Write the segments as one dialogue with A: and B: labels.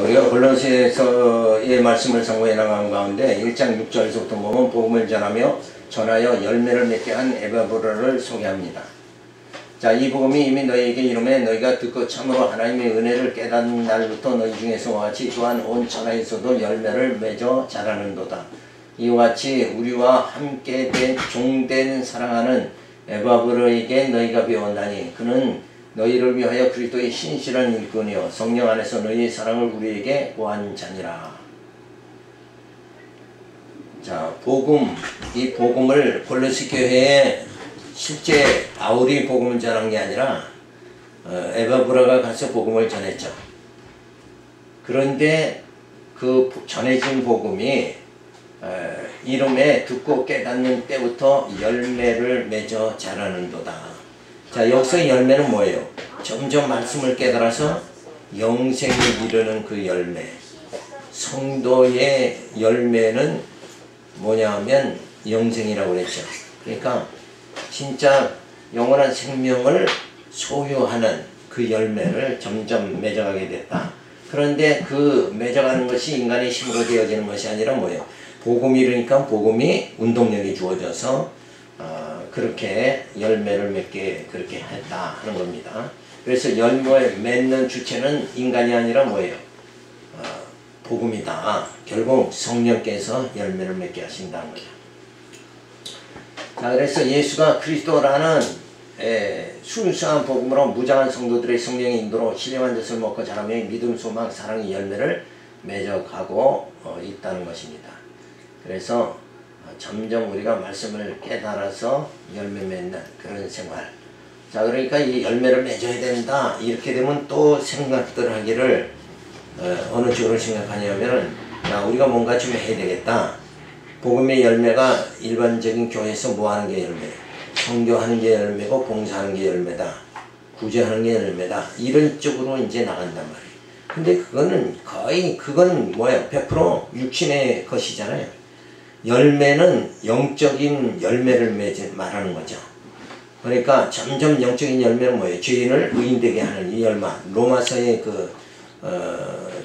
A: 우리가 골로새서의 말씀을 상고해 나가는 가운데 1장 6절에서부터 보면 복음을 전하며 전하여 열매를 맺게 한 에바브라를 소개합니다. 자, 이 복음이 이미 너희에게 이름에 너희가 듣고 참으로 하나님의 은혜를 깨닫는 날부터 너희 중에서 같이 또한 온 천하에서도 열매를 맺어 자라는도다. 이와 같이 우리와 함께 종된 사랑하는 에바브라에게 너희가 배웠나니 그는 너희를 위하여 그리스도의 신실한 일꾼이요 성령 안에서 너희의 사랑을 우리에게 보한 자니라. 자, 복음, 이 복음을 골로새 교회에 실제 바울이 복음을 전한 게 아니라 에바브라가 가서 복음을 전했죠. 그런데 그 전해진 복음이 이름에 듣고 깨닫는 때부터 열매를 맺어 자라는도다. 자, 여기서 열매는 뭐예요? 점점 말씀을 깨달아서 영생에 이르는 그 열매. 성도의 열매는 뭐냐 하면 영생이라고 그랬죠. 그러니까 진짜 영원한 생명을 소유하는 그 열매를 점점 맺어가게 됐다. 그런데 그 맺어가는 것이 인간의 힘으로 되어지는 것이 아니라 뭐예요? 복음이 이르니까 복음이 운동력이 주어져서 그렇게 열매를 맺게 그렇게 했다 하는 겁니다. 그래서 열매 맺는 주체는 인간이 아니라 뭐예요? 복음이다. 결국 성령께서 열매를 맺게 하신다는 거죠. 자, 그래서 예수가 그리스도라는 순수한 복음으로 무장한 성도들의 성령의 인도로 신령한 젖을 먹고 자라며 믿음, 소망, 사랑의 열매를 맺어가고 있다는 것입니다. 그래서 점점 우리가 말씀을 깨달아서 열매 맺는 그런 생활. 자, 그러니까 이 열매를 맺어야 된다. 이렇게 되면 또 생각들 하기를 어느 쪽으로 생각하냐면은 야, 우리가 뭔가 좀 해야 되겠다. 복음의 열매가 일반적인 교회에서 뭐 하는 게 열매예요? 선교하는 게 열매고 봉사하는 게 열매다. 구제하는 게 열매다. 이런 쪽으로 이제 나간단 말이에요. 근데 그거는 거의 그건 뭐예요? 100% 육신의 것이잖아요. 열매는 영적인 열매를 말하는 거죠. 그러니까 점점 영적인 열매는 뭐예요? 죄인을 의인되게 하는 이 열매. 로마서의 그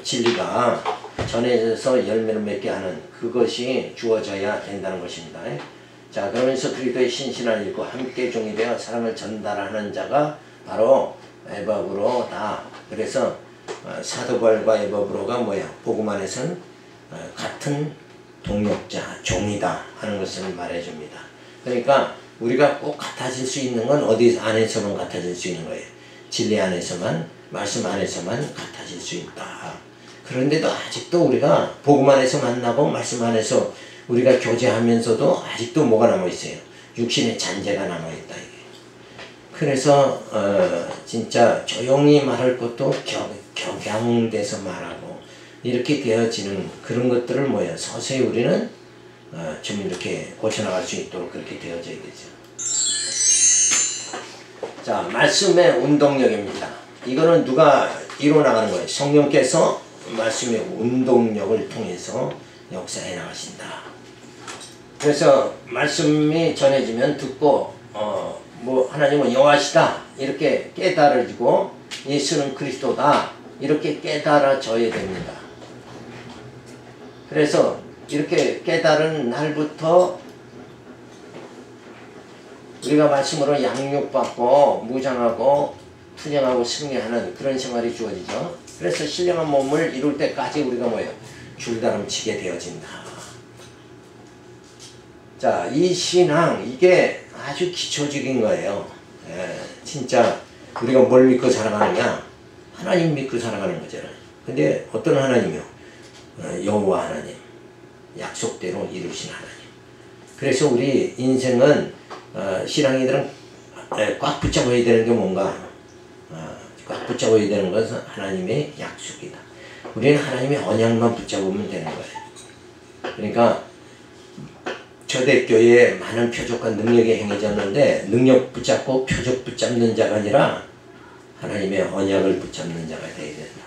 A: 진리가 전해져서 열매를 맺게 하는 그것이 주어져야 된다는 것입니다. 자, 그러면서 그리스도의 신실한 일과 함께 종이 되어 사랑을 전달하는 자가 바로 에바브로다. 그래서 사도 바울과 에바브로가 뭐야? 복음 안에서는 같은 동역자, 종이다 하는 것을 말해줍니다. 그러니까 우리가 꼭 같아질 수 있는 건 어디 안에서만 같아질 수 있는 거예요. 진리 안에서만, 말씀 안에서만 같아질 수 있다. 그런데도 아직도 우리가 복음 안에서 만나고 말씀 안에서 우리가 교제하면서도 아직도 뭐가 남아있어요? 육신의 잔재가 남아있다. 이게. 그래서 진짜 조용히 말할 것도 격양돼서 말하고 이렇게 되어지는 그런 것들을 뭐예요? 서서히 우리는 좀 이렇게 고쳐나갈 수 있도록 그렇게 되어져야 되죠. 자, 말씀의 운동력입니다. 이거는 누가 이뤄나가는 거예요? 성령께서 말씀의 운동력을 통해서 역사해 나가신다. 그래서 말씀이 전해지면 듣고 뭐 하나님은 여호와시다 이렇게 깨달아지고 예수는 그리스도다 이렇게 깨달아져야 됩니다. 그래서 이렇게 깨달은 날부터 우리가 말씀으로 양육받고 무장하고 투쟁하고 승리하는 그런 생활이 주어지죠. 그래서 신령한 몸을 이룰 때까지 우리가 뭐예요? 줄다름치게 되어진다. 자, 이 신앙 이게 아주 기초적인 거예요. 진짜 우리가 뭘 믿고 살아가느냐? 하나님 믿고 살아가는 거잖아요. 근데 어떤 하나님이요? 여호와 하나님, 약속대로 이루신 하나님. 그래서 우리 인생은 신앙이들은 꽉 붙잡아야 되는 게 뭔가? 꽉 붙잡아야 되는 것은 하나님의 약속이다. 우리는 하나님의 언약만 붙잡으면 되는 거예요. 그러니까 초대교회에 많은 표적과 능력이 행해졌는데 능력 붙잡고 표적 붙잡는 자가 아니라 하나님의 언약을 붙잡는 자가 되어야 된다.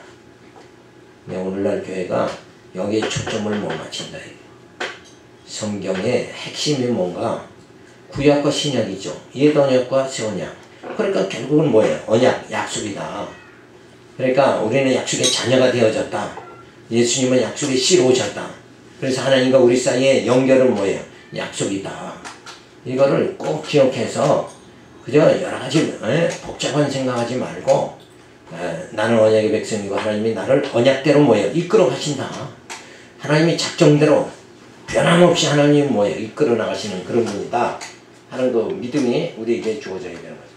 A: 근데 오늘날 교회가 여기에 초점을 못 맞춘다. 성경의 핵심이 뭔가? 구약과 신약이죠. 옛 언약과 새 언약. 그러니까 결국은 뭐예요? 언약, 약속이다. 그러니까 우리는 약속의 자녀가 되어졌다. 예수님은 약속의 씨로 오셨다. 그래서 하나님과 우리 사이의 연결은 뭐예요? 약속이다. 이거를 꼭 기억해서 그저 여러가지 복잡한 생각하지 말고 나는 언약의 백성이고 하나님이 나를 언약대로 뭐예요? 이끌어 가신다. 하나님이 작정대로 변함없이 하나님이 뭐예요? 이끌어 나가시는 그런 분이다 하는 그 믿음이 우리에게 주어져야 되는 거죠.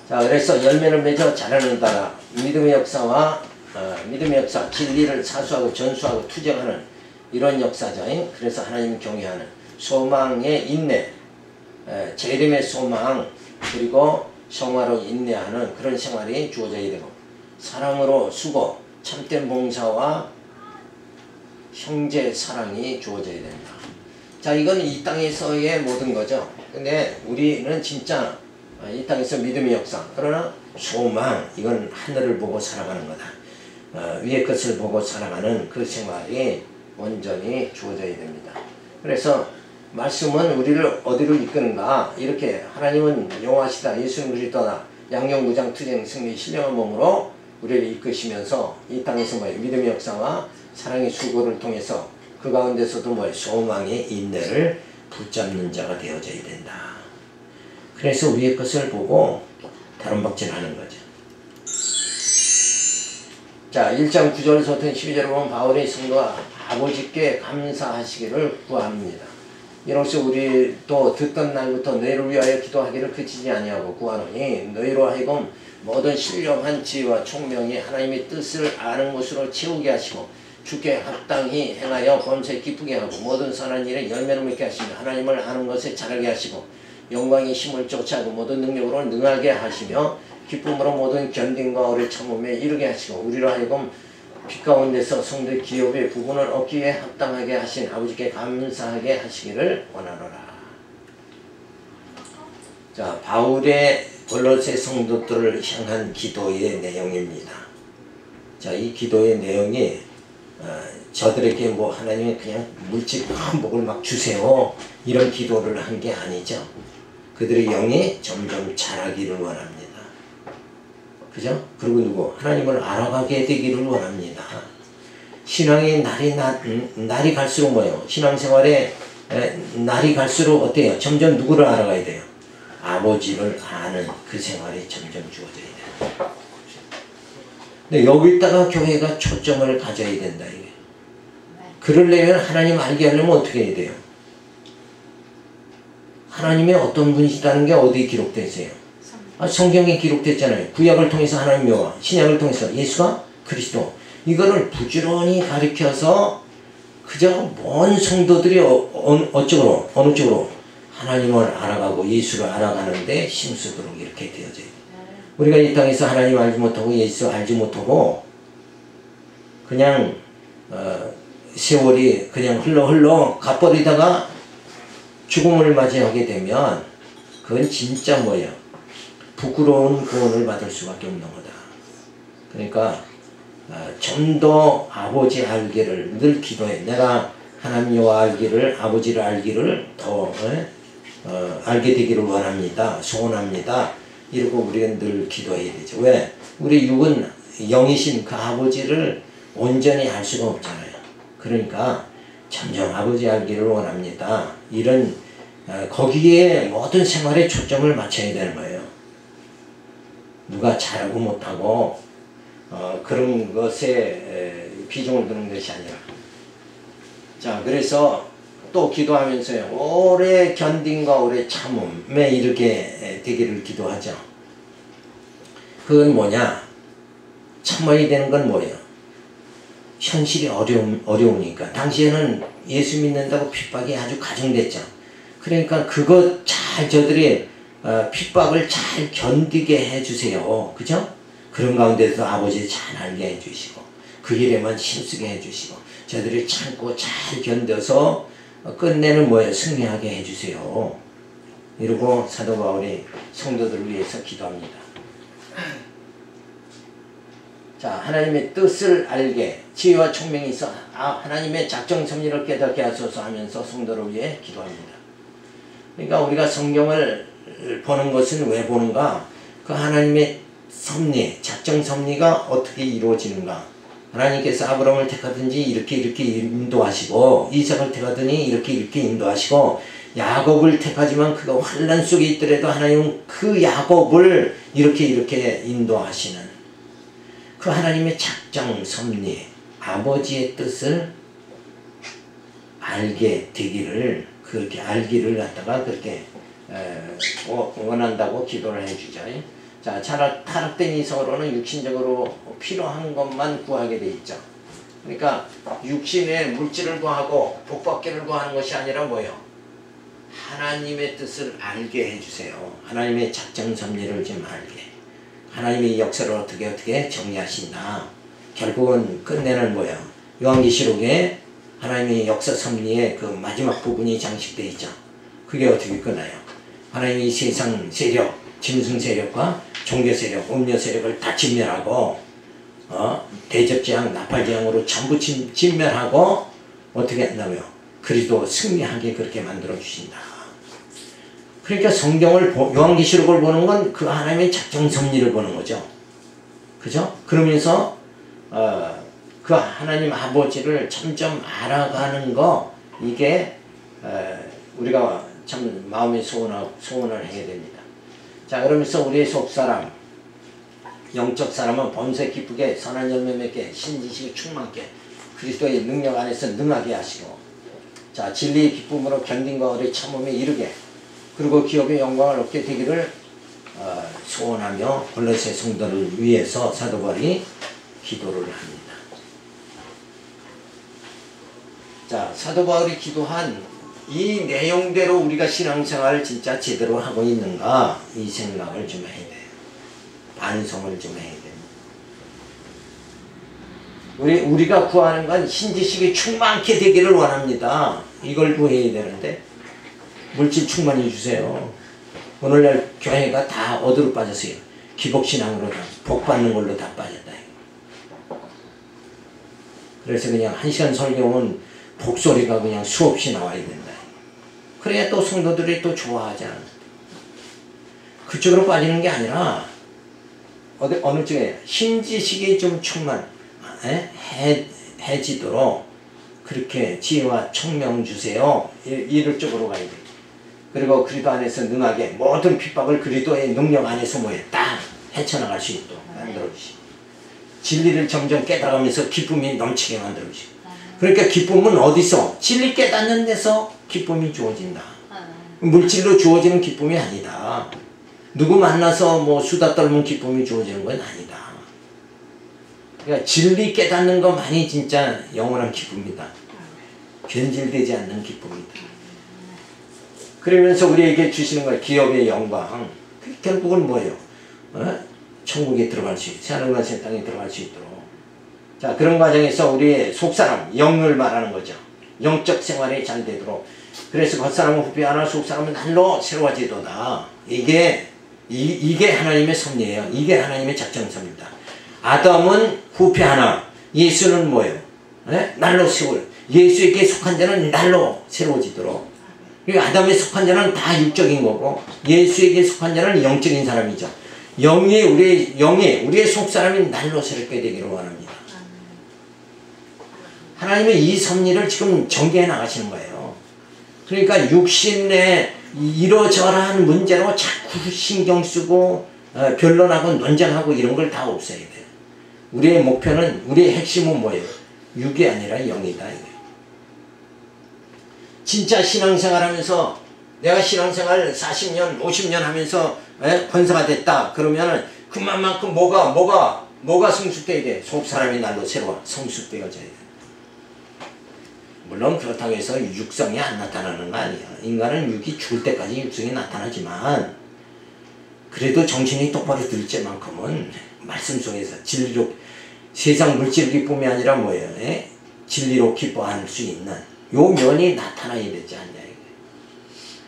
A: 자, 그래서 열매를 맺어 자라는 따라 믿음의 역사, 진리를 사수하고 전수하고 투쟁하는 이런 역사죠. 그래서 하나님을 경외하는 소망의 인내, 재림의 소망, 그리고 성화로 인내하는 그런 생활이 주어져야 되고, 사랑으로 수고, 참된 봉사와 형제 사랑이 주어져야 된다. 자, 이건 이 땅에서의 모든 거죠. 근데 우리는 진짜 이 땅에서 믿음의 역사, 그러나 소망, 이건 하늘을 보고 살아가는 거다. 위의 것을 보고 살아가는 그 생활이 온전히 주어져야 됩니다. 그래서 말씀은 우리를 어디로 이끄는가? 이렇게 하나님은 영원하시다, 예수는 그리스도다, 양용무장 투쟁 승리 신령한 몸으로 우리를 이끄시면서 이 땅에서 믿음의 역사와 사랑의 수고를 통해서 그 가운데서도 소망의 인내를 붙잡는 자가 되어져야 된다. 그래서 위의 것을 보고 다른 박질하는 거죠. 자, 1장 9절에서 12절에 보면 바울의 성도가 아버지께 감사하시기를 구합니다. 이로써 우리도 듣던 날부터 너희를 위하여 기도하기를 그치지 아니하고 구하노니 너희로 하여금 모든 신령한 지혜와 총명이 하나님의 뜻을 아는 것으로 채우게 하시고 주께 합당히 행하여 범사에 기쁘게 하고 모든 선한 일에 열매를 맺게 하시며 하나님을 아는 것에 자라게 하시고 영광의 힘을 쫓아가고 모든 능력으로 능하게 하시며 기쁨으로 모든 견딘과 오래 참음에 이르게 하시고 우리로 하여금 빛 가운데서 성도의 기업의 부분을 얻기에 합당하게 하신 아버지께 감사하게 하시기를 원하노라. 자, 바울의 골로새 성도들을 향한 기도의 내용입니다. 자, 이 기도의 내용이 저들에게 하나님이 그냥 물질 복을 막 주세요 이런 기도를 한 게 아니죠. 그들의 영이 점점 자라기를 원합니다. 그죠? 그리고 하나님을 알아가게 되기를 원합니다. 신앙의 날이 갈수록 뭐예요? 신앙생활에 날이 갈수록 어때요? 점점 누구를 알아가야 돼요? 아버지를 아는 그 생활이 점점 주어져야 돼요. 근데 여기다가 교회가 초점을 가져야 된다. 이게. 그러려면 하나님 알게 하려면 어떻게 해야 돼요? 하나님이 어떤 분이시다는 게 어디에 기록되어 있어요? 성경에 기록됐잖아요. 구약을 통해서 하나님과 신약을 통해서 예수가 그리스도. 이거를 부지런히 가르쳐서 그저 먼 성도들이 어느 쪽으로 하나님을 알아가고 예수를 알아가는데 힘쓰도록 이렇게 되어져요. 우리가 이 땅에서 하나님 알지 못하고 예수 알지 못하고 그냥 세월이 그냥 흘러 가버리다가 죽음을 맞이하게 되면 그건 진짜 부끄러운 구원을 받을 수밖에 없는 거다. 그러니까 좀 더 아버지 알기를 늘 기도해. 내가 하나님 여호와 알기를, 아버지를 알기를 더 알게 되기를 원합니다. 소원합니다. 이러고 우리가 늘 기도해야 되죠. 왜? 우리 육은 영이신 그 아버지를 온전히 알 수가 없잖아요. 그러니까 점점 아버지 알기를 원합니다. 이런 거기에 모든 생활에 초점을 맞춰야 되는 거예요. 누가 잘하고 못하고 그런 것에 비중을 두는 것이 아니라. 자, 그래서 또 기도하면서요, 오래 견딘과 오래 참음에 이르게 되기를 기도하죠. 그건 뭐냐? 참아야 되는 건 뭐예요? 현실이 어려우니까. 당시에는 예수 믿는다고 핍박이 아주 가중됐죠. 그러니까 그것 저들이 핍박을 잘 견디게 해주세요. 그죠? 그런 가운데서 아버지 잘 알게 해주시고 그 일에만 힘쓰게 해주시고 저들이 참고 잘 견뎌서 끝내는 승리하게 해주세요. 이러고 사도 바울이 성도들을 위해서 기도합니다. 자, 하나님의 뜻을 알게 지혜와 총명이 있어 하나님의 작정 섭리를 깨닫게 하소서 하면서 성도를 위해 기도합니다. 그러니까 우리가 성경을 보는 것은 왜 보는가? 그 하나님의 섭리, 작정 섭리가 어떻게 이루어지는가. 하나님께서 아브라함을 택하든지 이렇게 인도하시고, 이삭을 택하더니 이렇게 인도하시고, 야곱을 택하지만 그가 환난 속에 있더라도 하나님은 그 야곱을 이렇게 인도하시는 그 하나님의 작정 섭리, 아버지의 뜻을 알게 되기를, 그렇게 알기를 갖다가 그렇게 원한다고 기도를 해주죠. 자, 타락된 이성으로는 육신적으로 필요한 것만 구하게 돼 있죠. 그러니까 육신의 물질을 구하고 복받기를 구하는 것이 아니라 뭐예요? 하나님의 뜻을 알게 해주세요. 하나님의 작정 섭리를 좀 알게. 하나님의 역사를 어떻게 정리하신다. 결국은 끝내는 뭐예요? 요한계시록에 하나님의 역사 섭리의 그 마지막 부분이 장식되어 있죠. 그게 어떻게 끝나요? 하나님이 세상 세력, 짐승 세력과 종교 세력, 음료 세력을 다 진멸하고 대적재앙, 나팔재앙으로 전부 진멸하고 어떻게 한다고요? 그리스도 승리하게 그렇게 만들어 주신다. 그러니까 성경을 요한계시록을 보는 건 그 하나님의 작정 섭리를 보는 거죠. 그죠? 그러면서 그 하나님 아버지를 점점 알아가는 거, 이게 우리가 참 마음의 소원을 해야 됩니다. 자, 그러면서 우리의 속사람, 영적 사람은 범사에 기쁘게 선한 열매 맺게 신지식이 충만케 그리스도의 능력 안에서 능하게 하시고, 자, 진리의 기쁨으로 견딘과 어뢰 참음에 이르게, 그리고 기업의 영광을 얻게 되기를 소원하며 골로새 성도를 위해서 사도 바울이 기도를 합니다. 자, 사도 바울이 기도한 이 내용대로 우리가 신앙생활을 진짜 제대로 하고 있는가, 이 생각을 좀 해야 돼요. 반성을 좀 해야 돼요. 우리가 구하는 건 신지식이 충만케 되기를 원합니다. 이걸 구해야 되는데 물질 충만히 주세요. 오늘날 교회가 다 어디로 빠졌어요? 기복신앙으로 다 복받는 걸로 다 빠졌다. 그래서 그냥 1시간 설교는 복소리가 그냥 수없이 나와야 된다. 그래야 또 성도들이 또 좋아하잖아. 그쪽으로 빠지는 게 아니라 어느 쪽에 신지식이 좀 충만해지도록 그렇게 지혜와 총명 주세요. 이럴 쪽으로 가야 돼. 그리고 그리스도 안에서 능하게 모든 핍박을 그리스도의 능력 안에서 딱 헤쳐나갈 수 있도록 만들어주시고, 진리를 점점 깨달아가면서 기쁨이 넘치게 만들어주시고. 그러니까 기쁨은 어디서? 진리 깨닫는 데서 기쁨이 주어진다. 물질로 주어지는 기쁨이 아니다. 누구 만나서 뭐 수다 떨면 기쁨이 주어지는 건 아니다. 그러니까 진리 깨닫는 것만이 진짜 영원한 기쁨이다. 변질되지 않는 기쁨이다. 그러면서 우리에게 주시는 거예요. 기업의 영광. 결국은 뭐예요? 천국에 들어갈 수 있도록, 하늘과 새 땅에 들어갈 수 있도록. 자, 그런 과정에서 우리의 속사람, 영을 말하는 거죠. 영적 생활이 잘 되도록. 그래서 겉사람은 후패하나 속사람은 날로 새로워지도다. 이게 하나님의 섭리예요. 이게 하나님의 작정섭입니다. 아담은 후패하나, 예수는 뭐예요? 날로 세월. 예수에게 속한 자는 날로 새로워지도록. 아담에 속한 자는 다 육적인 거고, 예수에게 속한 자는 영적인 사람이죠. 우리의 속사람이 날로 새롭게 되기를 원합니다. 하나님의 이 섭리를 지금 전개해 나가시는 거예요. 그러니까 육신의 이러저러한 문제로 자꾸 신경 쓰고 변론하고 논쟁하고 이런 걸 다 없애야 돼요. 우리의 목표는, 우리의 핵심은 뭐예요? 육이 아니라 영이다. 진짜 신앙생활 하면서 내가 신앙생활 40년, 50년 하면서 권사가 됐다. 그러면은 그만큼 뭐가 성숙돼야 돼? 속사람이 날로 새로워 성숙되어져야 돼. 물론 그렇다고 해서 육성이 안 나타나는 거 아니야. 인간은 육이 죽을 때까지 육성이 나타나지만 그래도 정신이 똑바로 들 때만큼은 말씀 속에서 진리로, 세상 물질 기쁨이 아니라 뭐예요? 진리로 기뻐할 수 있는 요 면이 나타나야 되지 않냐.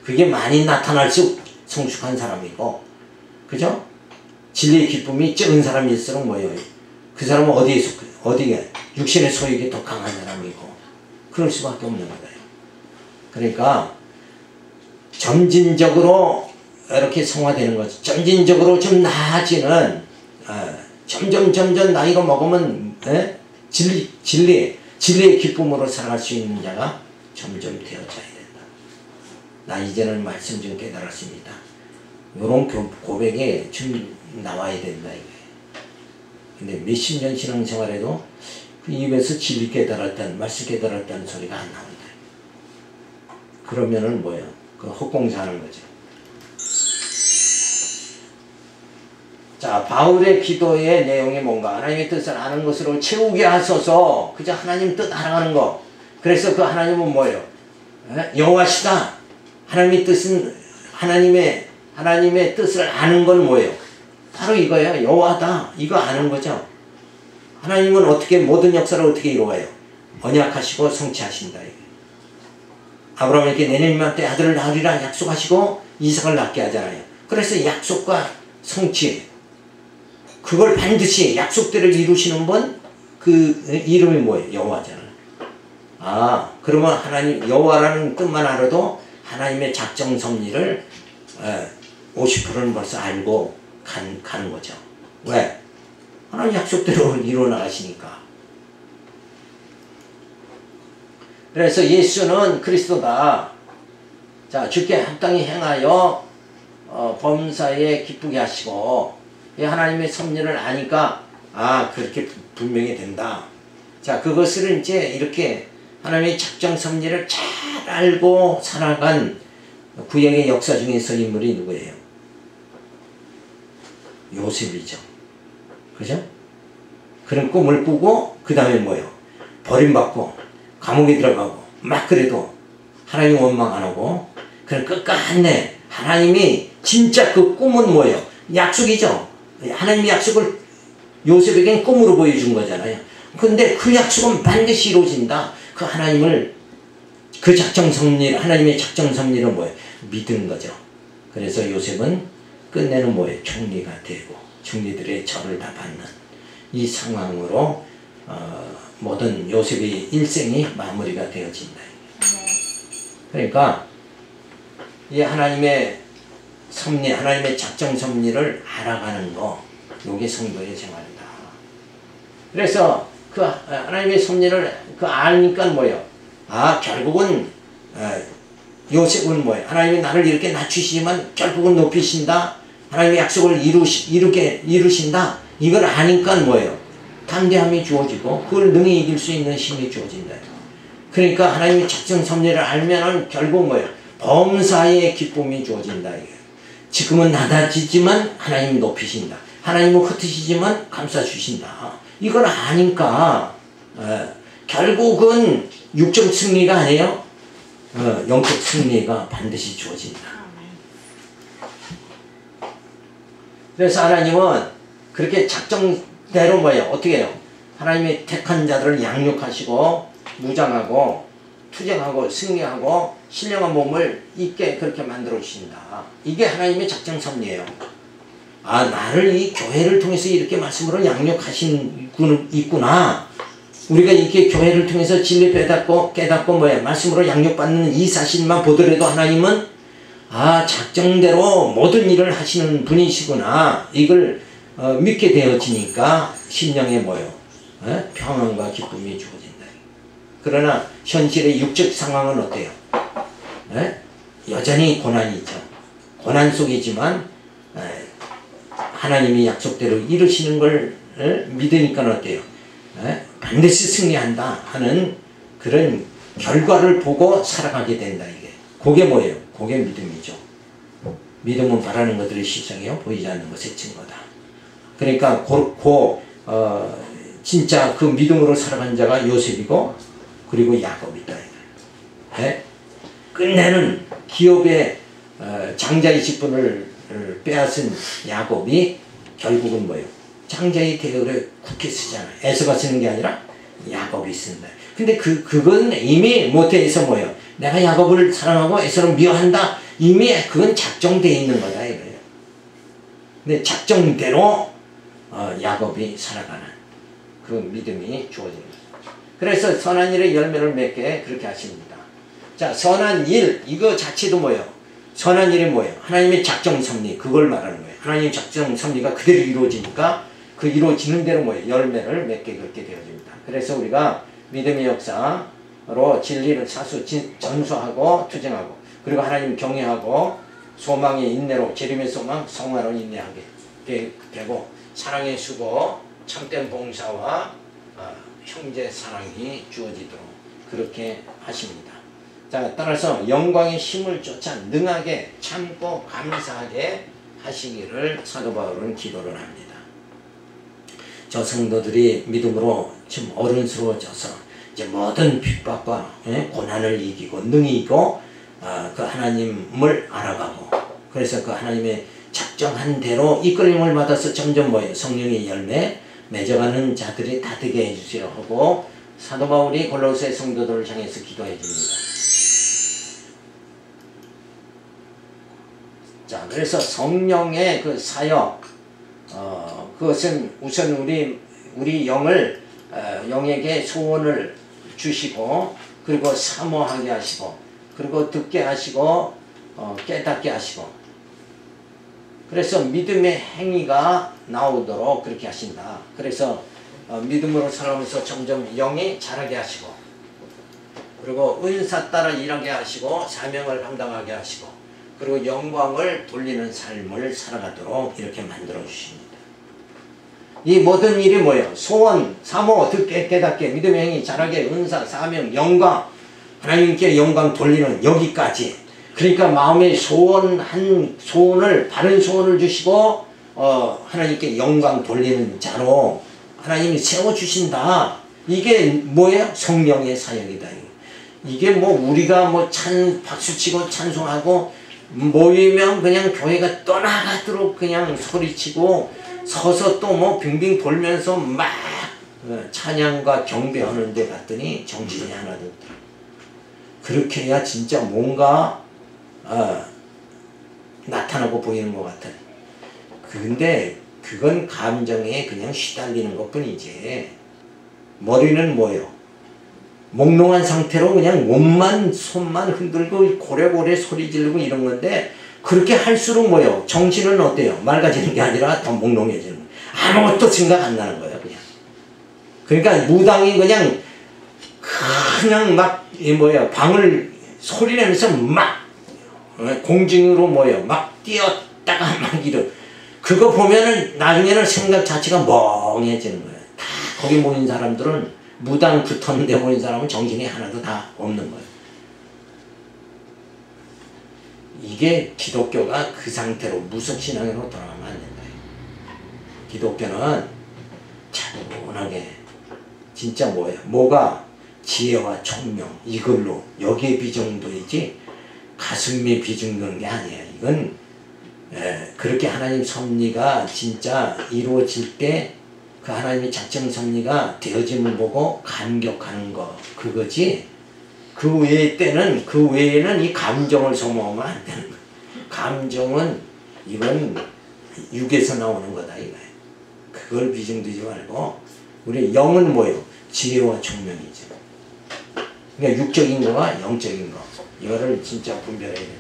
A: 그게 많이 나타날수록 성숙한 사람이고, 그죠? 진리의 기쁨이 적은 사람일수록 뭐예요? 그 사람은 어디에 육신의 소욕이 더 강한 사람이고, 그럴 수밖에 없는 거예요. 그러니까 점진적으로 이렇게 성화되는 거죠. 점진적으로 좀 나아지는 점점 나이가 먹으면 진리의 기쁨으로 살아갈 수 있는 자가 점점 되어져야 된다. 나 이제는 말씀 좀 깨달았습니다. 이런 고백이 좀 나와야 된다 이거예요. 근데 몇십 년 신앙생활에도 그 입에서 진리 깨달았다는, 말씀 깨달았다는 소리가 안 나온다. 그러면은 뭐예요? 그 헛공사하는 거죠. 자, 바울의 기도의 내용이 뭔가? 하나님의 뜻을 아는 것으로 채우게 하소서. 그저 하나님 뜻 알아가는 거. 그래서 그 하나님은 뭐예요? 여호와시다. 하나님의 뜻은 하나님의 뜻을 아는 건 뭐예요? 바로 이거예요. 여호와다. 이거 아는 거죠. 하나님은 어떻게 모든 역사를 어떻게 이루어요? 언약하시고 성취하신다. 아브라함에게 내년 때 아들을 낳으리라 약속하시고 이삭을 낳게 하잖아요. 그래서 약속과 성취, 그걸 반드시 약속대로 이루시는 분, 그 이름이 뭐예요? 여호와잖아요. 그러면 하나님 여호와라는 뜻만 알아도 하나님의 작정 섭리를 50%는 벌써 알고 가는 거죠. 왜? 하나님 약속대로 이루어 나가시니까. 그래서 예수는 그리스도다. 자, 주께 합당히 행하여 범사에 기쁘게 하시고, 하나님의 섭리를 아니까 그렇게 분명히 된다. 자, 그것을 이제 이렇게 하나님의 작정 섭리를 잘 알고 살아간 구약의 역사 중에서 인물이 누구예요? 요셉이죠. 그죠? 그런 꿈을 꾸고 그 다음에 뭐예요? 버림받고 감옥에 들어가고 막 그래도 하나님 원망 안 하고, 그럼 끝까지 하나님이 진짜 그 꿈은 뭐예요? 약속이죠. 하나님의 약속을 요셉에게는 꿈으로 보여준 거잖아요. 근데 그 약속은 반드시 이루어진다. 그 하나님을, 그 작정 섭리를, 하나님의 작정 섭리는 뭐예요? 믿는 거죠. 그래서 요셉은 끝내는 뭐예요? 총리가 되고 총리들의 절을 다 받는 이 상황으로 모든 요셉의 일생이 마무리가 되어진다. 그러니까 이 하나님의 섭리, 하나님의 작정 섭리를 알아가는 거, 이게 성도의 생활이다. 그래서 그 하나님의 섭리를 아니까 뭐예요? 결국은 요셉은 뭐예요? 하나님이 나를 이렇게 낮추시지만 결국은 높이신다. 하나님의 약속을 이루신다. 이걸 아니까 뭐예요? 담대함이 주어지고 그걸 능히 이길 수 있는 힘이 주어진다. 그러니까 하나님의 작정 섭리를 알면은 결국 뭐예요? 범사의 기쁨이 주어진다. 지금은 낮아지지만 하나님 높이신다. 하나님은 흩으시지만 감싸주신다. 이걸 아니까 결국은 육적 승리가 아니에요. 영적 승리가 반드시 주어진다. 그래서 하나님은 그렇게 작정대로 뭐예요? 어떻게 해요? 하나님의 택한 자들을 양육하시고 무장하고 투쟁하고 승리하고 신령한 몸을 있게 그렇게 만들어 주신다. 이게 하나님의 작정 섭리예요. 나를 이 교회를 통해서 이렇게 말씀으로 양육하신 분 있구나. 우리가 이렇게 교회를 통해서 진리 깨닫고 뭐예요? 말씀으로 양육받는 이 사실만 보더라도 하나님은 작정대로 모든 일을 하시는 분이시구나. 이걸 믿게 되어지니까 심령에 뭐예요? 평안과 기쁨이 주어진다. 그러나 현실의 육적 상황은 어때요? 여전히 고난이 있죠. 고난 속이지만 하나님이 약속대로 이루시는 걸 믿으니까 어때요? 반드시 승리한다 하는 그런 결과를 보고 살아가게 된다. 그게 뭐예요? 그게 믿음이죠. 믿음은 바라는 것들의 실상이요 보이지 않는 것의 증거다. 그러니까 진짜 그 믿음으로 살아간 자가 요셉이고 그리고 야곱이다. 끝내는 기업의 장자의 직분을 빼앗은 야곱이 결국은 뭐예요? 장자의 대열에 굳게 쓰잖아요. 에서가 쓰는 게 아니라 야곱이 쓴다. 근데 그건 이미 모태에서 뭐예요? 내가 야곱을 사랑하고 에서를 미워한다. 이미 그건 작정되어 있는 거다 이거예요. 근데 작정대로 야곱이 살아가는 그 믿음이 주어집니다. 그래서 선한 일의 열매를 맺게 그렇게 하십니다. 자, 선한 일 이거 자체도 뭐예요? 선한 일이 뭐예요? 하나님의 작정 섭리 그걸 말하는 거예요. 하나님의 작정 섭리가 그대로 이루어지니까 그 이루어지는 대로 뭐예요? 열매를 맺게 그렇게 되어집니다. 그래서 우리가 믿음의 역사로 진리를 전수하고 투쟁하고 그리고 하나님 경외하고 소망의 인내로 재림의 소망 성화로 인내하게 되고 사랑의 수고 참된 봉사와 형제 사랑이 주어지도록 그렇게 하십니다. 자, 따라서 영광의 힘을 쫓아 능하게 참고 감사하게 하시기를 사도 바울은 기도를 합니다. 저 성도들이 믿음으로 지금 어른스러워져서 이제 모든 핍박과 고난을 이기고 능히 이기고 그 하나님을 알아가고 그래서 그 하나님의 작정한 대로 이끌림을 받아서 점점 뭐예요? 성령의 열매 맺어가는 자들이 다 되게 해주시려 하고 사도 바울이 골로새 성도들을 향해서 기도해 줍니다. 자, 그래서 성령의 그 사역, 그것은 우선 우리 영에게 소원을 주시고, 그리고 사모하게 하시고, 그리고 듣게 하시고, 깨닫게 하시고, 그래서 믿음의 행위가 나오도록 그렇게 하신다. 그래서 믿음으로 살아가면서 점점 영이 자라게 하시고, 그리고 은사 따라 일하게 하시고, 사명을 감당하게 하시고, 그리고 영광을 돌리는 삶을 살아가도록 이렇게 만들어 주십니다. 이 모든 일이 뭐예요? 소원, 사모, 듣게, 깨닫게, 믿음의 행위, 잘하게, 은사, 사명, 영광, 하나님께 영광 돌리는 여기까지. 그러니까 마음의 소원을 바른 소원을 주시고 하나님께 영광 돌리는 자로 하나님이 세워주신다. 이게 뭐예요? 성령의 사역이다. 이게 뭐 우리가 뭐 박수치고 찬송하고 모이면 그냥 교회가 떠나가도록 그냥 소리치고 서서 또 뭐 빙빙 돌면서 막 찬양과 경배하는 데 갔더니 정신이 하나도 없더라. 그렇게 해야 진짜 뭔가 나타나고 보이는 것 같아. 근데 그건 감정에 그냥 시달리는 것 뿐이지. 머리는 뭐예요? 몽롱한 상태로 그냥 몸만 손만 흔들고 고래고래 소리 지르고 이런 건데 그렇게 할수록 뭐예요? 정신은 어때요? 맑아지는 게 아니라 더 몽롱해지는 거예요. 아무것도 생각 안 나는 거예요. 그냥. 그러니까 무당이 그냥 막 방을 소리내면서 막 공중으로 막 뛰었다가 막 그거 보면은 나중에는 생각 자체가 멍해지는 거예요. 다 거기 모인 사람들은 무당 붙었는데 모인 사람은 정신이 하나도 다 없는 거예요. 이게 기독교가 그 상태로 무속신앙으로 돌아가면 안 된다. 기독교는 차분하게 진짜 뭐가 지혜와 총명 이걸로 여기에 비중도이지 가슴에 비중도는 게 아니에요. 이건 그렇게 하나님 섭리가 진짜 이루어질 때 그 하나님의 작정 섭리가 되어짐을 보고 감격하는 거 그거지. 그 외에는 이 감정을 소모하면 안 되는 거야. 감정은 이건 육에서 나오는 거다 이거야. 그걸 비중두지 말고 우리 영은 뭐예요? 지혜와 총명이죠. 그러니까 육적인 거와 영적인 거 이거를 진짜 분별해야 돼.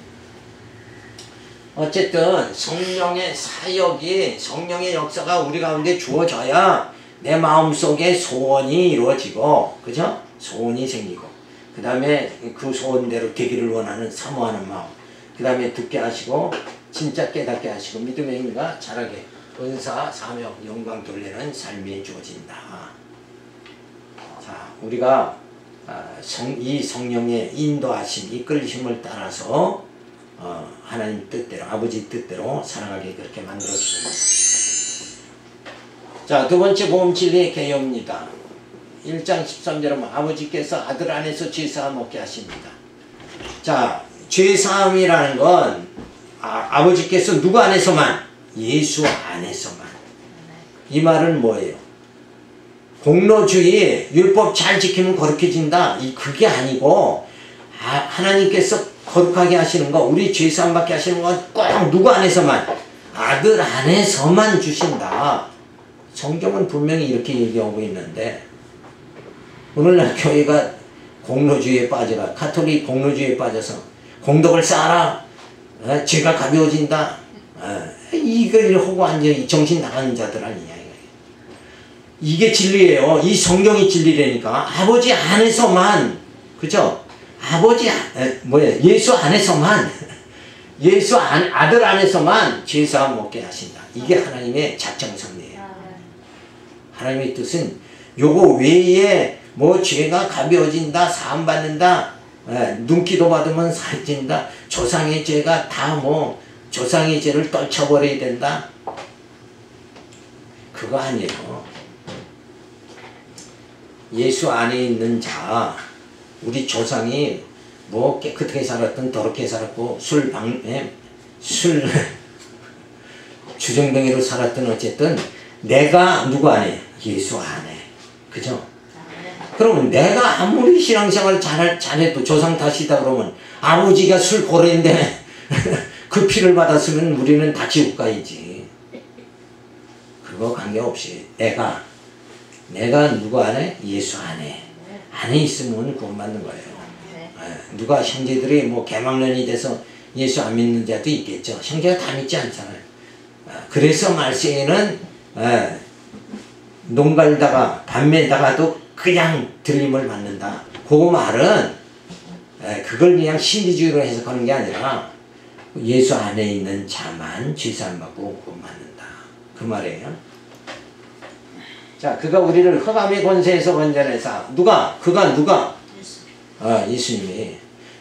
A: 어쨌든 성령의 사역이 성령의 역사가 우리 가운데 주어져야 내 마음속에 소원이 이루어지고 그죠? 소원이 생기고 그 다음에 그 소원대로 되기를 원하는 사모하는 마음 그 다음에 듣게 하시고 진짜 깨닫게 하시고 믿음의 힘과 자라게 은사, 사명, 영광 돌리는 삶이 주어진다. 자, 우리가 이 성령의 인도하심, 이끌림을 따라서 하나님 뜻대로 아버지 뜻대로 살아가게 그렇게 만들어 주십니다. 자, 두 번째 보험 진리의 개요입니다. 1장 13절은 아버지께서 아들 안에서 죄사함 얻게 하십니다. 자, 죄사함이라는 건 아버지께서 누구 안에서만? 예수 안에서만. 이 말은 뭐예요? 공로주의 율법 잘 지키면 거룩해진다. 그게 아니고 하나님께서 거룩하게 하시는 거 우리 죄사함 받게 하시는 건 꼭 누구 안에서만? 아들 안에서만 주신다. 성경은 분명히 이렇게 얘기하고 있는데 오늘날 교회가 공로주의에 빠져가 가톨릭 공로주의에 빠져서 공덕을 쌓아라 죄가 가벼워진다 이걸 하고 완전히 정신 나가는 자들 아니냐. 이게 진리예요. 이 성경이 진리라니까. 아버지 안에서만, 그죠? 예수 안에서만, 아들 안에서만 죄사함 먹게 하신다. 이게 하나님의 작정성이에요. 하나님의 뜻은 요거 외에 뭐 죄가 가벼워진다, 사함받는다, 눈기도 받으면 살찐다, 조상의 죄가 다 뭐 조상의 죄를 떨쳐버려야 된다. 그거 아니에요. 예수 안에 있는 자, 우리 조상이 뭐 깨끗하게 살았든 더럽게 살았고 주정뱅이로 살았든 어쨌든 내가 누구 안에? 예수 안에. 그죠? 그러면 내가 아무리 신앙생활 잘해도 조상 탓이다 그러면 아버지가 술 고래인데 그 피를 받았으면 우리는 다 지옥 가야지. 그거 관계없이 내가 누구 안에? 예수 안에 있으면 구원받는 거예요. 누가 형제들이 뭐 개망년이 돼서 예수 안 믿는 자도 있겠죠. 형제가 다 믿지 않잖아요. 그래서 말세에는 농갈다가 밤매다가도 그냥 들림을 받는다. 그 말은 그걸 그냥 신비주의로 해석하는 게 아니라 예수 안에 있는 자만 죄사함 받고 구원받는다. 그 말이에요. 자, 그가 우리를 흑암의 권세에서 건져내사. 그가 누가? 예수님이.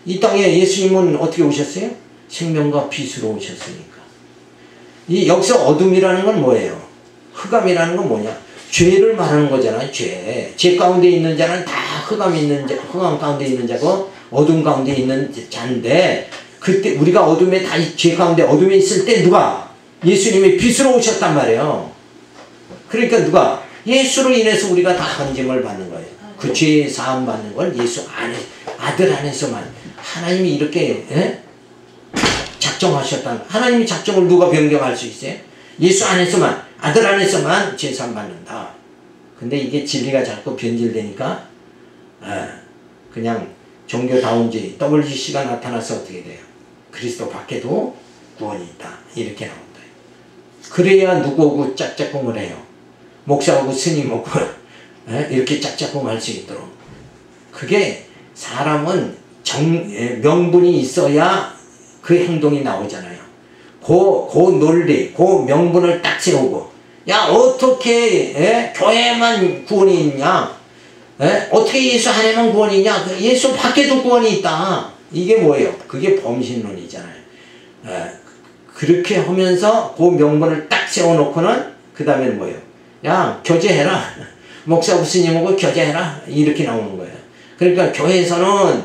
A: 이 땅에 예수님은 어떻게 오셨어요? 생명과 빛으로 오셨으니까. 여기서 어둠이라는 건 뭐예요? 흑암이라는 건 뭐냐? 죄를 말하는 거잖아요. 죄 가운데 있는 자는 다 흑암 가운데 있는 자고 어둠 가운데 있는 자인데, 그때 우리가 어둠에 다 죄 가운데 어둠에 있을 때 누가? 예수님이 빛으로 오셨단 말이에요. 그러니까 누가? 예수로 인해서 우리가 다 건짐을 받는 거예요. 그 죄 사함 받는 걸 예수 안에, 아들 안에서만. 하나님이 이렇게 작정하셨다. 하나님이 작정을 누가 변경할 수 있어요? 예수 안에서만, 아들 안에서만 죄 사함 받는다. 근데 이게 진리가 자꾸 변질되니까 그냥 종교다운지 WC가 나타나서 어떻게 돼요? 그리스도 밖에도 구원이 있다. 이렇게 나온다. 그래야 누구하고 짝짝꿍을 해요. 목사하고 스님하고 이렇게 짝짝꿍 할 수 있도록. 그게 사람은 명분이 있어야 그 행동이 나오잖아요. 그 논리, 그 명분을 딱 세우고, 야 어떻게 교회만 구원이 있냐? 어떻게 예수 안에만 구원이 있냐? 예수 밖에도 구원이 있다. 이게 뭐예요? 그게 범신론이잖아요. 그렇게 하면서 그 명분을 딱 세워놓고는 그 다음에는 뭐예요? 야 교제해라. 목사 스님하고 교제해라. 이렇게 나오는 거예요. 그러니까 교회에서는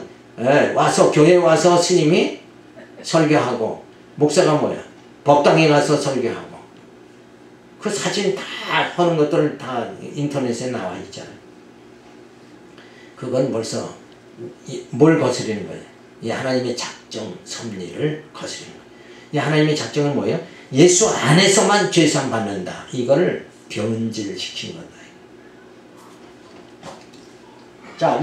A: 교회에 와서 스님이 설교하고, 목사가 뭐야? 법당에 가서 설교하고, 그 사진 다 하는 것들 다 인터넷에 나와 있잖아요. 그건 벌써 뭘 거스리는 거예요? 이 하나님의 작정 섭리를 거스리는 거예요. 이 하나님의 작정은 뭐예요? 예수 안에서만 죄사함 받는다. 이거를 변질시킨 거다. 자,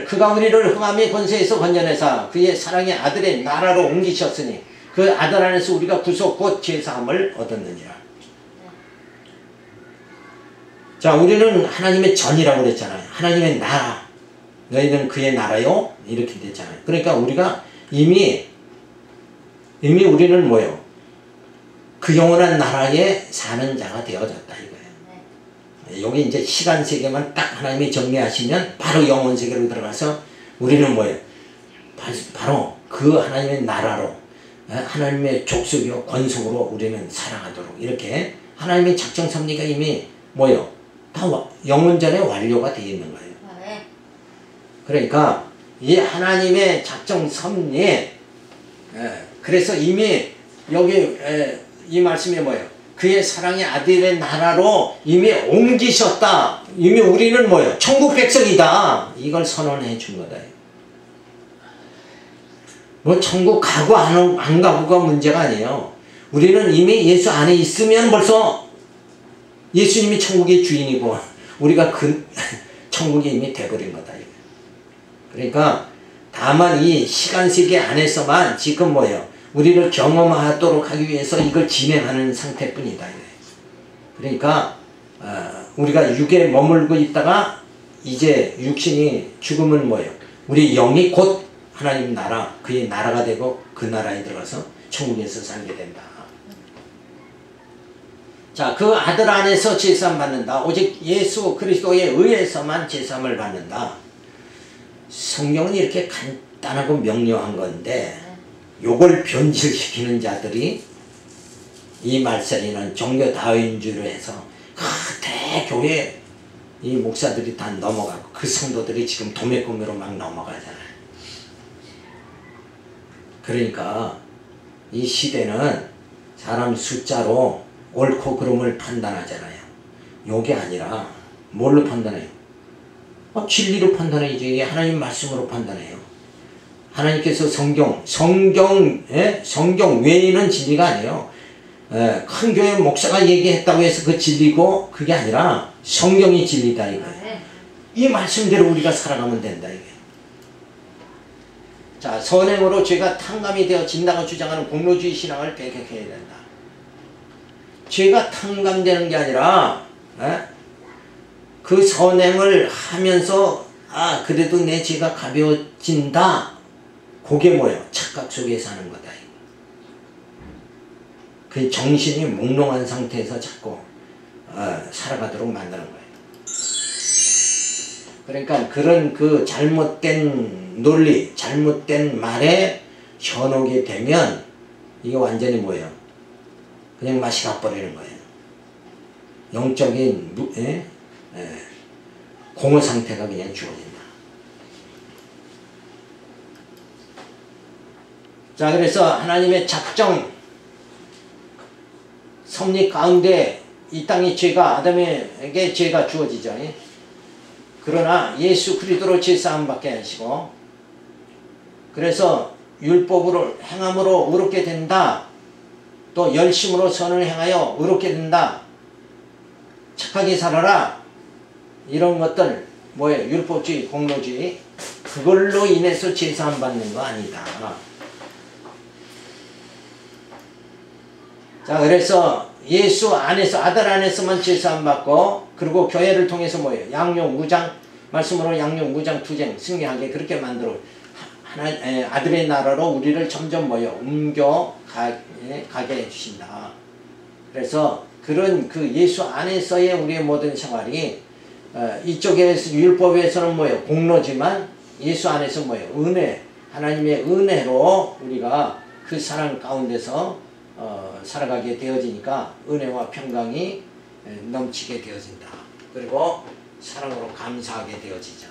A: 그가 우리를 흑암의 권세에서 건져내사 그의 사랑의 아들의 나라로 옮기셨으니 그 아들 안에서 우리가 구속 곧 죄사함을 얻었느니라. 자, 우리는 하나님의 전이라고 그랬잖아요. 하나님의 나라. 너희는 그의 나라요? 이렇게 됐잖아요. 그러니까 우리가 이미 우리는 뭐예요? 그 영원한 나라에 사는 자가 되어졌다 이거예요. 여기 이제 시간 세계만 딱 하나님이 정리하시면 바로 영원 세계로 들어가서 우리는 뭐예요? 바로 그 하나님의 나라로, 하나님의 족속이요 권속으로 우리는 살아가도록, 이렇게 하나님의 작정 섭리가 이미 뭐예요? 다 영원전에 완료가 되어 있는 거예요. 그러니까 이 하나님의 작정 섭리, 그래서 이미 여기 이 말씀이 뭐예요? 그의 사랑의 아들의 나라로 이미 옮기셨다. 이미 우리는 뭐예요? 천국 백성이다. 이걸 선언해 준 거다. 뭐 천국 가고 안 가고가 문제가 아니에요. 우리는 이미 예수 안에 있으면 벌써 예수님이 천국의 주인이고 우리가 그 천국이 이미 돼버린 거다. 그러니까 다만 이 시간세계 안에서만 지금 뭐예요? 우리를 경험하도록 하기 위해서 이걸 진행하는 상태뿐이다. 그러니까 우리가 육에 머물고 있다가 이제 육신이 죽으면 뭐예요? 우리 영이 곧 하나님 나라, 그의 나라가 되고 그 나라에 들어가서 천국에서 살게 된다. 자, 그 아들 안에서 제사함 받는다. 오직 예수 그리스도에 의해서만 제사함을 받는다. 성경은 이렇게 간단하고 명료한 건데 요걸 변질시키는 자들이 이 말살이는 종교 다윈주의로 해서 그 대교회 이 목사들이 다 넘어가고 그 성도들이 지금 도매금으로 막 넘어가잖아요. 그러니까 이 시대는 사람 숫자로 옳고 그름을 판단하잖아요. 요게 아니라 뭘로 판단해요? 진리로 판단해야지. 하나님 말씀으로 판단해요. 하나님께서 성경 외에는 진리가 아니에요. 큰 교회 목사가 얘기했다고 해서 그 진리고 그게 아니라 성경이 진리다 이거예요. 이 말씀대로 우리가 살아가면 된다 이게. 자, 선행으로 죄가 탕감이 되어진다고 주장하는 공로주의 신앙을 배격해야 된다. 죄가 탕감되는 게 아니라 그 선행을 하면서 그래도 내 죄가 가벼워진다. 그게 뭐예요? 착각 속에 사는 거다. 그 정신이 몽롱한 상태에서 자꾸 살아가도록 만드는 거예요. 그러니까 그런 그 잘못된 논리, 잘못된 말에 현혹이 되면 이게 완전히 뭐예요? 그냥 맛이 가버리는 거예요. 영적인 공허 상태가 그냥 주어진다. 자, 그래서 하나님의 작정 섭리 가운데 이 땅의 죄가 아담에게 죄가 주어지죠. 그러나 예수 그리스도로 제사함 받게 하시고 그래서 율법으로 행함으로 의롭게 된다. 또 열심으로 선을 행하여 의롭게 된다. 착하게 살아라. 이런 것들 뭐예요? 율법주의, 공로주의. 그걸로 인해서 제사함 받는 거 아니다. 자, 그래서 예수 안에서 아들 안에서만 제사함 받고 그리고 교회를 통해서 뭐예요? 양육 무장 말씀으로 양육 무장 투쟁 승리하게 그렇게 만들어 아들의 나라로 우리를 점점 뭐예요? 가게 해주신다. 그래서 그런 그 예수 안에서의 우리의 모든 생활이 이쪽에서 율법에서는 뭐예요? 공로지만 예수 안에서 뭐예요? 은혜, 하나님의 은혜로 우리가 그 사랑 가운데서 살아가게 되어지니까 은혜와 평강이 넘치게 되어진다. 그리고 사랑으로 감사하게 되어지죠.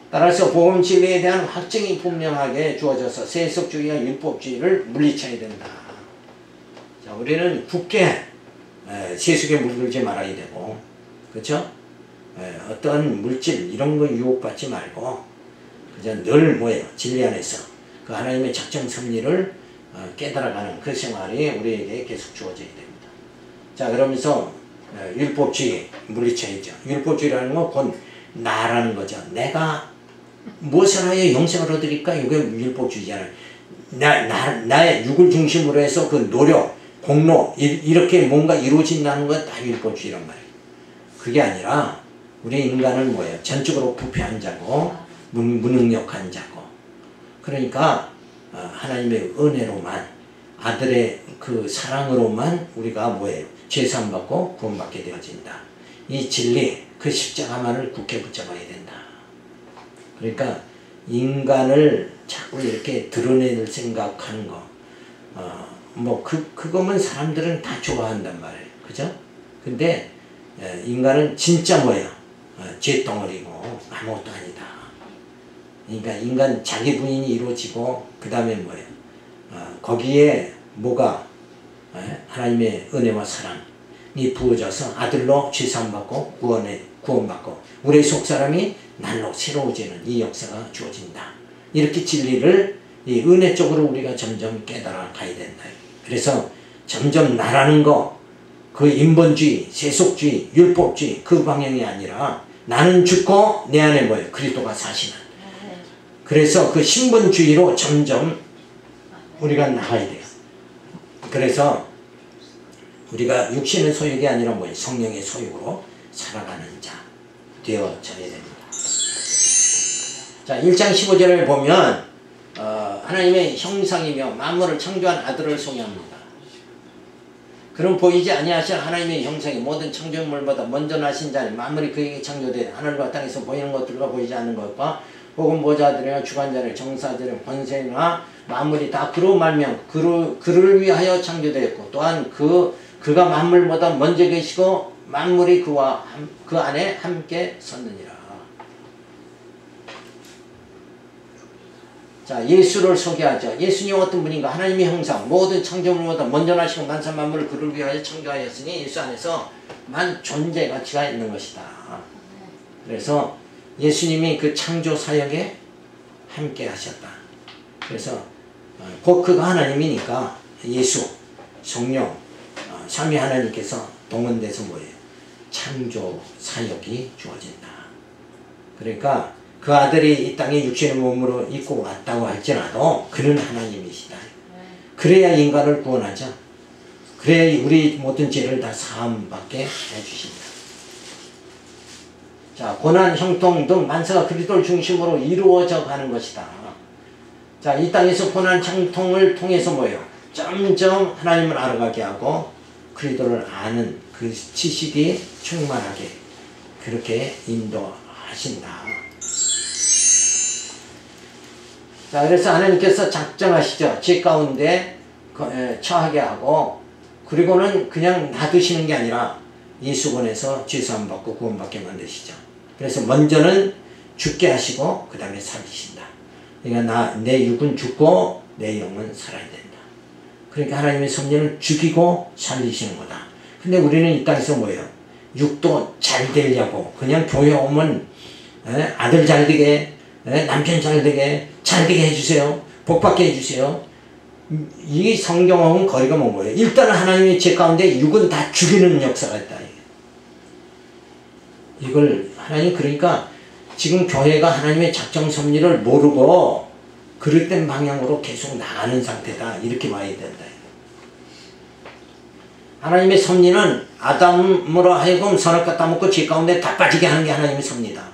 A: 따라서 복음 진리에 대한 확증이 분명하게 주어져서 세속주의와 율법주의를 물리쳐야 된다. 자, 우리는 굳게 세속에 물들지 말아야 되고, 그렇죠? 어떤 물질 이런 거 유혹받지 말고 그저 늘 뭐예요? 진리 안에서 그 하나님의 작정 섭리를 깨달아가는 그 생활이 우리에게 계속 주어져야 됩니다. 자, 그러면서 율법주의 물리쳐야죠. 율법주의라는 건 곧 나라는 거죠. 내가 무엇을 하여 영생을 얻으리까? 이게 율법주의잖아요. 나의 육을 중심으로 해서 그 노력, 공로 이렇게 뭔가 이루어진다는 건 다 율법주의란 말이에요. 그게 아니라 우리 인간은 뭐예요? 전적으로 부패한 자고 무능력한 자고 그러니까 하나님의 은혜로만 아들의 그 사랑으로만 우리가 뭐예요? 죄사함 받고 구원받게 되어진다. 이 진리 그 십자가만을 굳게 붙잡아야 된다. 그러니까 인간을 자꾸 이렇게 드러낼 생각하는 거 그거면 사람들은 다 좋아한단 말이에요. 그죠? 근데 인간은 진짜 뭐예요? 죄덩어리고 아무것도 아니다. 그러니까 인간 자기 부인이 이루어지고 그 다음에 뭐예요? 거기에 뭐가 하나님의 은혜와 사랑이 부어져서 아들로 죄사함 받고 구원받고 우리의 속사람이 날로 새로워지는 이 역사가 주어진다. 이렇게 진리를 이 은혜 쪽으로 우리가 점점 깨달아 가야 된다. 그래서 점점 나라는 거 그 인본주의, 세속주의, 율법주의 그 방향이 아니라 나는 죽고 내 안에 뭐예요? 그리스도가 사시는. 그래서 그 신분주의로 점점 우리가 나가야 돼요. 그래서 우리가 육신의 소욕이 아니라 뭐예요? 성령의 소욕으로 살아가는 자 되어져야 됩니다. 자, 1장 15절을 보면 하나님의 형상이며 만물을 창조한 아들을 소개합니다. 그럼 보이지 아니하신 하나님의 형상이 모든 창조물보다 먼저 나신 자는 만물이 그에게 창조되 하늘과 땅에서 보이는 것들과 보이지 않는 것과 혹은 보좌들이나 주관자들 정사들은 권세나 만물이 다 그로 말미암아 그를 위하여 창조되었고 또한 그가 만물보다 먼저 계시고 만물이 그 안에 함께 섰느니라. 자, 예수를 소개하죠. 예수님 어떤 분인가? 하나님의 형상, 모든 창조물보다 먼저 나시고 만사 만물을 그를 위하여 창조하였으니 예수 안에서 만 존재 가치가 있는 것이다. 그래서 예수님이 그 창조 사역에 함께 하셨다. 그래서 곧 그가 하나님이니까 예수, 성령, 삼위 하나님께서 동원돼서 뭐예요? 창조 사역이 주어진다. 그러니까 그 아들이 이 땅에 육신의 몸으로 입고 왔다고 할지라도 그는 하나님이시다. 그래야 인간을 구원하죠. 그래야 우리 모든 죄를 다 사함받게 해주신다. 자, 고난, 형통 등 만사가 그리스도를 중심으로 이루어져 가는 것이다. 자, 이 땅에서 고난, 형통을 통해서 뭐예요? 점점 하나님을 알아가게 하고 그리스도를 아는 그 지식이 충만하게 그렇게 인도하신다. 자, 그래서 하나님께서 작정하시죠. 죄 가운데 처하게 하고 그리고는 그냥 놔두시는 게 아니라 예수 보내서 죄사함 받고 구원받게 만드시죠. 그래서 먼저는 죽게 하시고 그 다음에 살리신다. 그러니까 내 육은 죽고 내 영은 살아야 된다. 그러니까 하나님의 섭리는 죽이고 살리시는 거다. 근데 우리는 이 땅에서 뭐예요? 육도 잘 되려고 그냥 교회 오면 아들 잘 되게 남편 잘 되게 해주세요. 복받게 해주세요. 이 성경하고는 거리가 먼 거예요. 일단은 하나님의 죄 가운데 육은 다 죽이는 역사가 있다. 이걸 하나님 그러니까 지금 교회가 하나님의 작정 섭리를 모르고 그릇된 방향으로 계속 나가는 상태다. 이렇게 봐야 된다. 하나님의 섭리는 아담으로 하여금 선악과 따먹고 죄 가운데 다 빠지게 하는 게 하나님의 섭리다.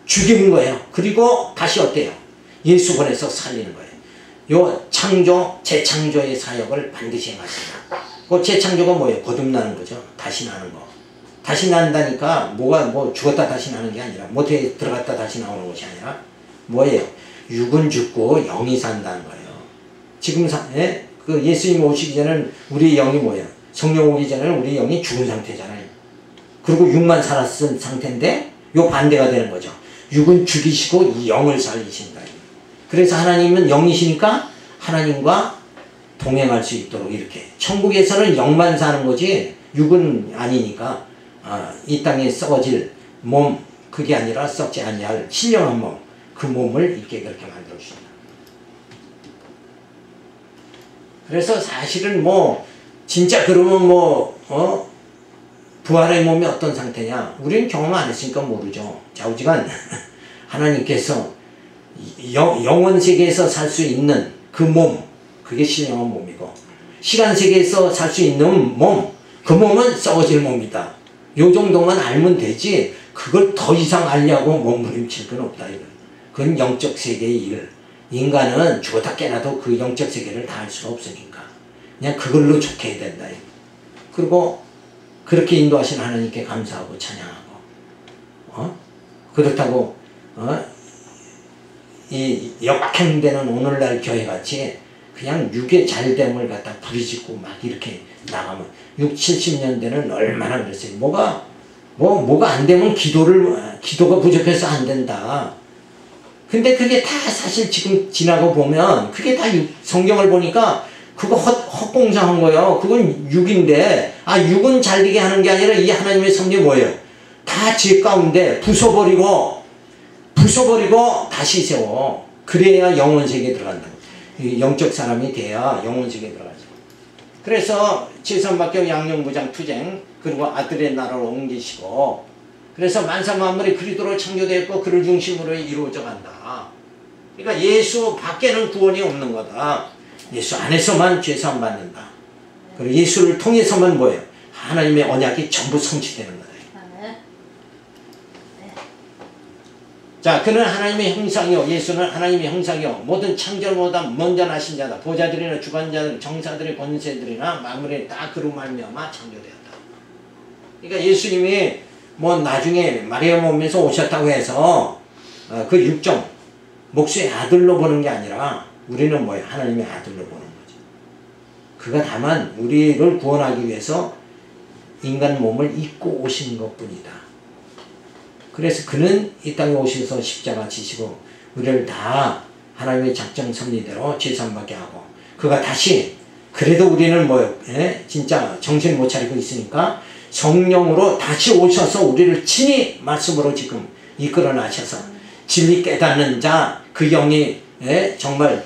A: 죽이는 거예요. 그리고 다시 어때요? 예수 보내서 살리는 거예요. 요 창조, 재창조의 사역을 반드시 행하신다. 그 재창조가 뭐예요? 거듭나는 거죠. 다시 나는 거. 다시 난다니까 뭐가 죽었다 다시 나는 게 아니라 모태에 들어갔다 다시 나오는 것이 아니라 뭐예요? 육은 죽고 영이 산다는 거예요. 지금 그 예수님 오시기 전에는 우리 영이 뭐예요? 성령 오기 전에는 우리 영이 죽은 상태잖아요. 그리고 육만 살았은 상태인데 요 반대가 되는 거죠. 육은 죽이시고 이 영을 살리신다. 그래서 하나님은 영이시니까 하나님과 동행할 수 있도록 이렇게 천국에서는 영만 사는 거지 육은 아니니까 이 땅에 썩어질 몸 그게 아니라 썩지 아니할 신령한 몸 그 몸을 있게 그렇게 만들어 주신다. 그래서 사실은 진짜 그러면 부활의 몸이 어떤 상태냐 우리는 경험 안 했으니까 모르죠. 좌우지간 하나님께서 영원 세계에서 살 수 있는 그 몸 그게 신령한 몸이고 시간 세계에서 살 수 있는 몸 그 몸은 썩어질 몸이다. 요 정도만 알면 되지 그걸 더 이상 알려고 몸부림칠 건 없다. 그건 영적 세계의 일. 인간은 죽었다 깨나도 그 영적 세계를 다 알 수가 없으니까 그냥 그걸로 좋게 해야 된다. 그리고 그렇게 인도하신 하나님께 감사하고 찬양하고 그렇다고 이 역행되는 오늘날 교회같이 그냥 육의 잘됨을 갖다 부리짓고 막 이렇게 나가면 60, 70년대는 얼마나 그랬어요. 뭐가 안 되면 기도가 부족해서 안 된다. 근데 그게 다 사실 지금 지나고 보면 그게 다 성경을 보니까 그거 헛공상한 거예요. 그건 육인데 육은 잘되게 하는 게 아니라 이 하나님의 섭리 뭐예요? 다 죄 가운데 부숴버리고 다시 세워. 그래야 영원세계에 들어간다. 영적 사람이 돼야 영원세계에 들어가죠. 그래서 제선밖에 양령무장 투쟁 그리고 아들의 나라로 옮기시고 그래서 만사만물이 그리스도로 창조되었고 그를 중심으로 이루어져 간다. 그러니까 예수 밖에는 구원이 없는 거다. 예수 안에서만 죄사함 받는다. 그리고 예수를 통해서만 뭐예요? 하나님의 언약이 전부 성취되는 거다. 자, 그는 하나님의 형상이요, 예수는 하나님의 형상이요, 모든 창조보다 먼저 나신 자다. 보좌들이나 주관자들, 정사들의 권세들이나 만물이 다 그로 말미암아 창조되었다. 그러니까 예수님이 뭐 나중에 마리아 몸에서 오셨다고 해서 그 육정 목수의 아들로 보는 게 아니라 우리는 뭐예요? 하나님의 아들로 보는 거죠. 그가 다만 우리를 구원하기 위해서 인간 몸을 입고 오신 것뿐이다. 그래서 그는 이 땅에 오셔서 십자가 지시고 우리를 다 하나님의 작정 섭리대로 죄산받게 하고, 그가 다시 그래도 우리는 뭐예요? 진짜 정신 못 차리고 있으니까 성령으로 다시 오셔서 우리를 친히 말씀으로 지금 이끌어 나셔서 진리 깨닫는 자, 그 영이 정말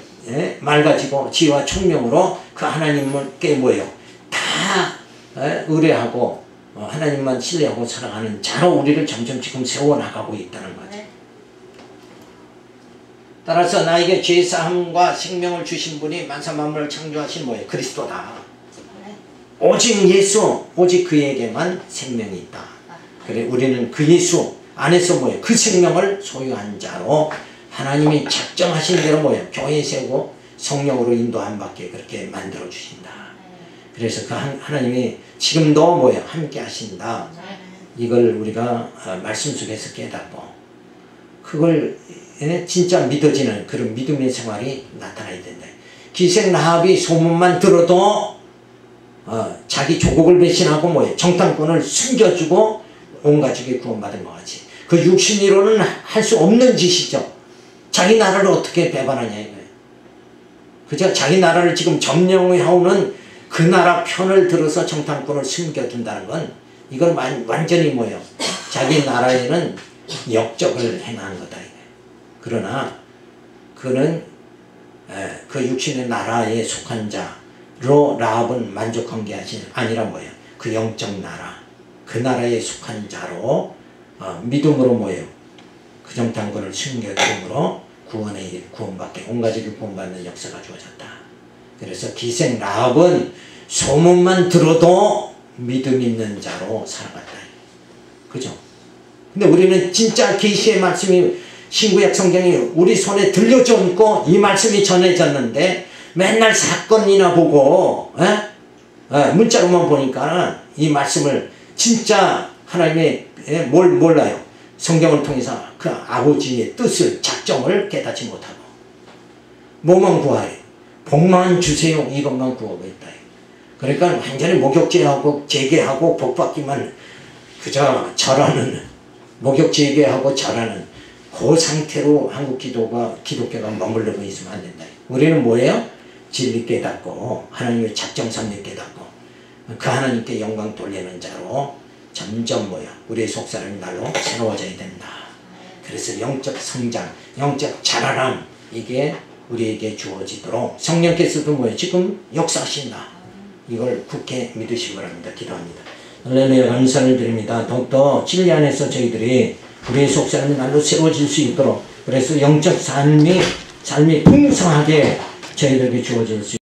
A: 맑아지고 지혜와 총명으로 그 하나님께 뭐예요? 다 의뢰하고 하나님만 신뢰하고 살아가는 자로 우리를 점점 지금 세워나가고 있다는 거죠. 따라서 나에게 죄사함과 생명을 주신 분이 만사 만물을 창조하신 뭐예요? 그리스도다. 오직 예수, 오직 그에게만 생명이 있다. 그래, 우리는 그 예수 안에서 뭐예요? 그 생명을 소유한 자로 하나님이 작정하신 대로 뭐예요? 교회 세우고 성령으로 인도함 받게 그렇게 만들어 주신다. 그래서 그 하나님이 지금도 뭐예요? 함께 하신다. 이걸 우리가 말씀 속에서 깨닫고 그걸 진짜 믿어지는 그런 믿음의 생활이 나타나야 된다. 기생 라합이 소문만 들어도 자기 조국을 배신하고 뭐예요? 정탐꾼을 숨겨주고 온 가족이 구원받은 것 같이, 그 육신으로는 할 수 없는 짓이죠. 자기 나라를 어떻게 배반하냐 이거예요. 그죠? 자기 나라를 지금 점령해오는 그 나라 편을 들어서 정탐꾼을 숨겨둔다는 건 이건 완전히 뭐예요? 자기 나라에는 역적을 행한 거다. 그러나 그는 그 육신의 나라에 속한 자로 라합은 만족한 게 아니라 뭐예요? 그 영적 나라, 그 나라에 속한 자로 믿음으로 뭐예요? 그 정탐꾼을 숨겨줌으로 구원받게 온 가족이 구원받는 역사가 주어졌다. 그래서 기생 라합은 소문만 들어도 믿음 있는 자로 살아갔다. 그죠? 근데 우리는 진짜 계시의 말씀이 신구약 성경이 우리 손에 들려줬고 이 말씀이 전해졌는데 맨날 사건이나 보고 문자로만 보니까 이 말씀을 진짜 하나님의 뭘 몰라요. 성경을 통해서 그 아버지의 뜻을 작정을 깨닫지 못하고 뭐만 구하래? 복만 주세요. 이것만 구하고 있다. 그러니까 완전히 목욕제하고 재개하고 복받기만 그저 절하는, 목욕제개하고 절하는 그 상태로 한국 기독교가 머물러고 있으면 안 된다. 우리는 뭐예요? 진리 깨닫고 하나님의 작정 섭리 깨닫고 그 하나님께 영광 돌리는 자로 점점 뭐야? 우리의 속사람이 날로 새로워져야 된다. 그래서 영적 성장, 영적 자라남, 이게 우리에게 주어지도록 성령께서도 뭐예요? 지금 역사하신다. 이걸 굳게 믿으시기 바랍니다. 기도합니다. 할렐루야, 감사를 드립니다. 더욱더 진리 안에서 저희들이 우리의 속사람이 날로 새로워질 수 있도록, 그래서 영적 삶이 풍성하게 저희들에게 주어질 수